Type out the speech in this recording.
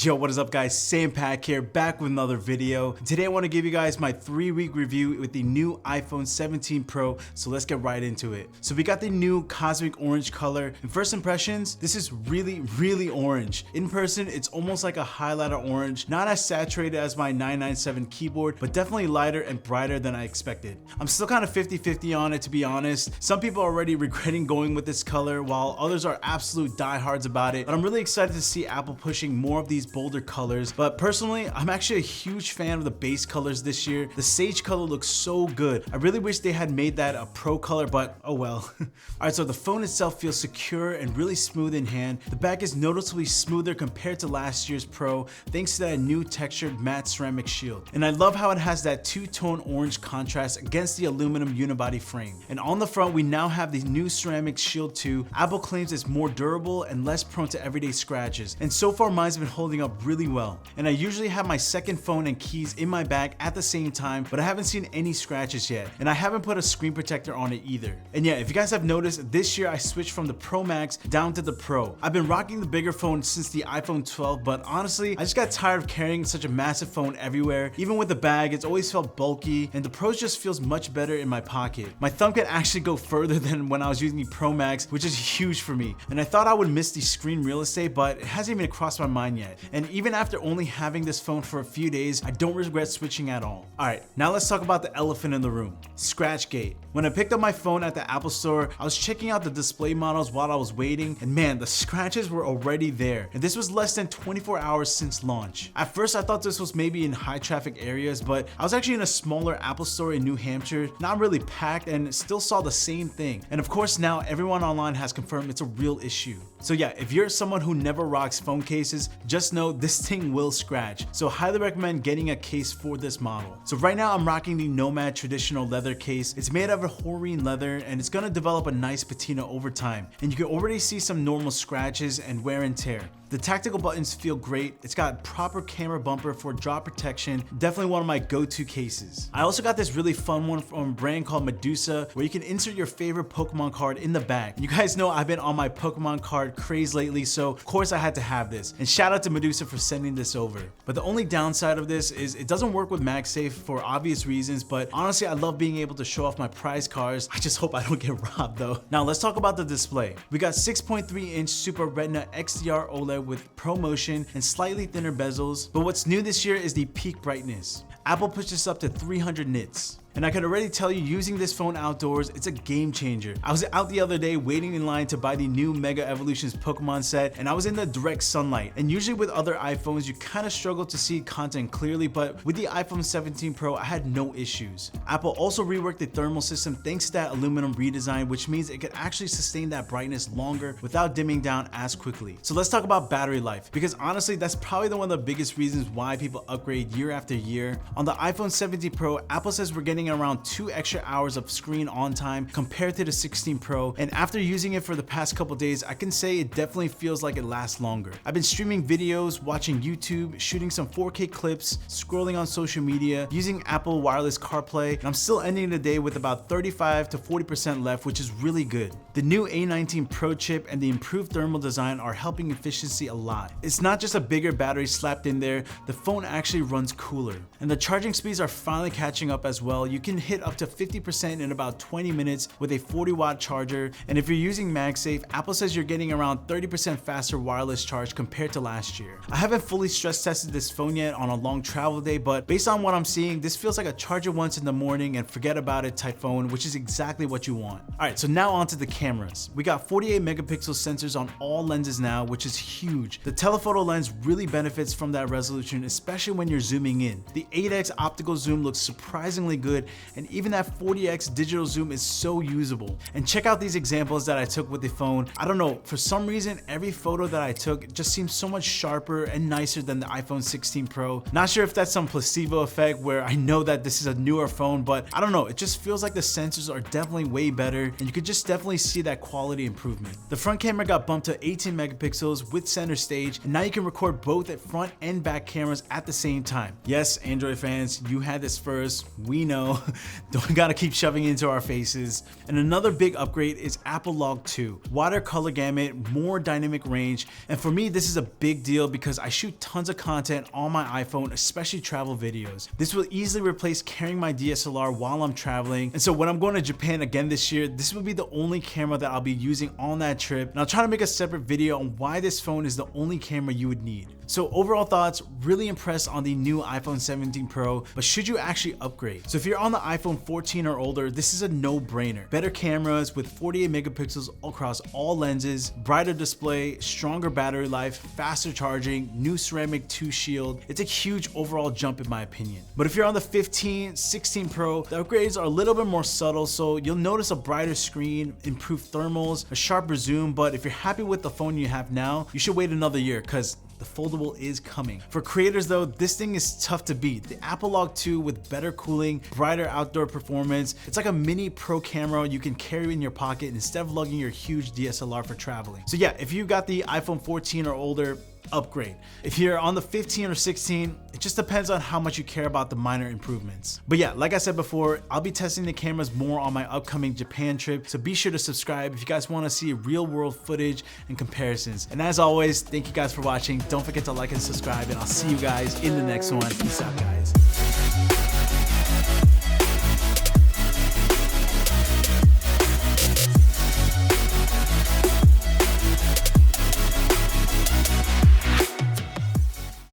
Yo, what is up guys? Sam Pack here, back with another video. Today I want to give you guys my 3-week review with the new iPhone 17 Pro, so let's get right into it. So we got the new cosmic orange color, and first impressions, this is really orange. In person, it's almost like a highlighter orange, not as saturated as my 997 keyboard, but definitely lighter and brighter than I expected. I'm still kind of 50-50 on it, to be honest. Some people are already regretting going with this color, while others are absolute diehards about it, but I'm really excited to see Apple pushing more of these bolder colors. But personally, I'm actually a huge fan of the base colors this year. The sage color looks so good. I really wish they had made that a pro color, but oh well. Alright, so the phone itself feels secure and really smooth in hand. The back is noticeably smoother compared to last year's Pro, thanks to that new textured matte ceramic shield. And I love how it has that two-tone orange contrast against the aluminum unibody frame. And on the front, we now have the new ceramic shield too. Apple claims it's more durable and less prone to everyday scratches. And so far, mine's been holding up really well. And I usually have my second phone and keys in my bag at the same time, but I haven't seen any scratches yet. And I haven't put a screen protector on it either. And yeah, if you guys have noticed, this year I switched from the Pro Max down to the Pro. I've been rocking the bigger phone since the iPhone 12, but honestly, I just got tired of carrying such a massive phone everywhere. Even with the bag, it's always felt bulky, and the Pro just feels much better in my pocket. My thumb can actually go further than when I was using the Pro Max, which is huge for me. And I thought I would miss the screen real estate, but it hasn't even crossed my mind yet. And even after only having this phone for a few days, I don't regret switching at all. Alright, now let's talk about the elephant in the room, Scratchgate. When I picked up my phone at the Apple Store, I was checking out the display models while I was waiting, and man, the scratches were already there. And this was less than 24 hours since launch. At first, I thought this was maybe in high traffic areas, but I was actually in a smaller Apple Store in New Hampshire, not really packed, and still saw the same thing. And of course, now everyone online has confirmed it's a real issue. So yeah, if you're someone who never rocks phone cases, just know this thing will scratch. So highly recommend getting a case for this model. So right now I'm rocking the Nomad traditional leather case. It's made out of Horine leather, and it's gonna develop a nice patina over time. And you can already see some normal scratches and wear and tear. The tactical buttons feel great. It's got proper camera bumper for drop protection. Definitely one of my go-to cases. I also got this really fun one from a brand called Medusa, where you can insert your favorite Pokemon card in the back. You guys know I've been on my Pokemon card craze lately, so of course I had to have this. And shout out to Medusa for sending this over. But the only downside of this is it doesn't work with MagSafe for obvious reasons, but honestly I love being able to show off my prize cards. I just hope I don't get robbed though. Now let's talk about the display. We got 6.3-inch Super Retina XDR OLED with ProMotion and slightly thinner bezels, but what's new this year is the peak brightness. Apple pushed this up to 300 nits. And I can already tell you, using this phone outdoors, it's a game changer. I was out the other day waiting in line to buy the new Mega Evolutions Pokemon set, and I was in the direct sunlight. And usually with other iPhones, you kind of struggle to see content clearly, but with the iPhone 17 Pro, I had no issues. Apple also reworked the thermal system thanks to that aluminum redesign, which means it could actually sustain that brightness longer without dimming down as quickly. So let's talk about battery life, because honestly, that's probably one of the biggest reasons why people upgrade year after year. On the iPhone 17 Pro, Apple says we're getting around 2 extra hours of screen on time compared to the 16 Pro, and after using it for the past couple days, I can say it definitely feels like it lasts longer. I've been streaming videos, watching YouTube, shooting some 4K clips, scrolling on social media, using Apple Wireless CarPlay, and I'm still ending the day with about 35 to 40% left, which is really good. The new A19 Pro chip and the improved thermal design are helping efficiency a lot. It's not just a bigger battery slapped in there, the phone actually runs cooler. And the charging speeds are finally catching up as well. You can hit up to 50% in about 20 minutes with a 40-watt charger, and if you're using MagSafe, Apple says you're getting around 30% faster wireless charge compared to last year. I haven't fully stress tested this phone yet on a long travel day, but based on what I'm seeing, this feels like a charge it once in the morning and forget about it type phone, which is exactly what you want. Alright, so now onto the cameras. We got 48 megapixel sensors on all lenses now, which is huge. The telephoto lens really benefits from that resolution, especially when you're zooming in. The 8x optical zoom looks surprisingly good, and even that 40x digital zoom is so usable. And check out these examples that I took with the phone. I don't know, for some reason every photo that I took just seems so much sharper and nicer than the iPhone 16 Pro. Not sure if that's some placebo effect where I know that this is a newer phone, but I don't know, it just feels like the sensors are definitely way better, and you could just definitely see that quality improvement. The front camera got bumped to 18 megapixels with center stage, and now you can record both at front and back cameras at the same time. Yes, Android fans, you had this first. We know, don't gotta keep shoving it into our faces. And another big upgrade is Apple Log 2. Wider color gamut, more dynamic range, and for me this is a big deal because I shoot tons of content on my iPhone, especially travel videos. This will easily replace carrying my DSLR while I'm traveling, and so when I'm going to Japan again this year, this will be the only camera that I'll be using on that trip, and I'll try to make a separate video on why this phone is the only camera you would need. So overall thoughts, really impressed on the new iPhone 17 Pro, but should you actually upgrade? So if you're on the iPhone 14 or older, this is a no-brainer. Better cameras with 48 megapixels across all lenses, brighter display, stronger battery life, faster charging, new ceramic 2 shield. It's a huge overall jump in my opinion. But if you're on the 15, 16 Pro, the upgrades are a little bit more subtle, so you'll notice a brighter screen, improved thermals, a sharper zoom, but if you're happy with the phone you have now, you should wait another year because the foldable is coming. For creators though, this thing is tough to beat. The Apple Log 2 with better cooling, brighter outdoor performance. It's like a mini pro camera you can carry in your pocket instead of lugging your huge DSLR for traveling. So yeah, if you got the iPhone 14 or older, upgrade. If you're on the 15 or 16, it just depends on how much you care about the minor improvements. But yeah, like I said before, I'll be testing the cameras more on my upcoming Japan trip, so be sure to subscribe if you guys want to see real world footage and comparisons. And as always, thank you guys for watching. Don't forget to like and subscribe, and I'll see you guys in the next one. Peace out, guys.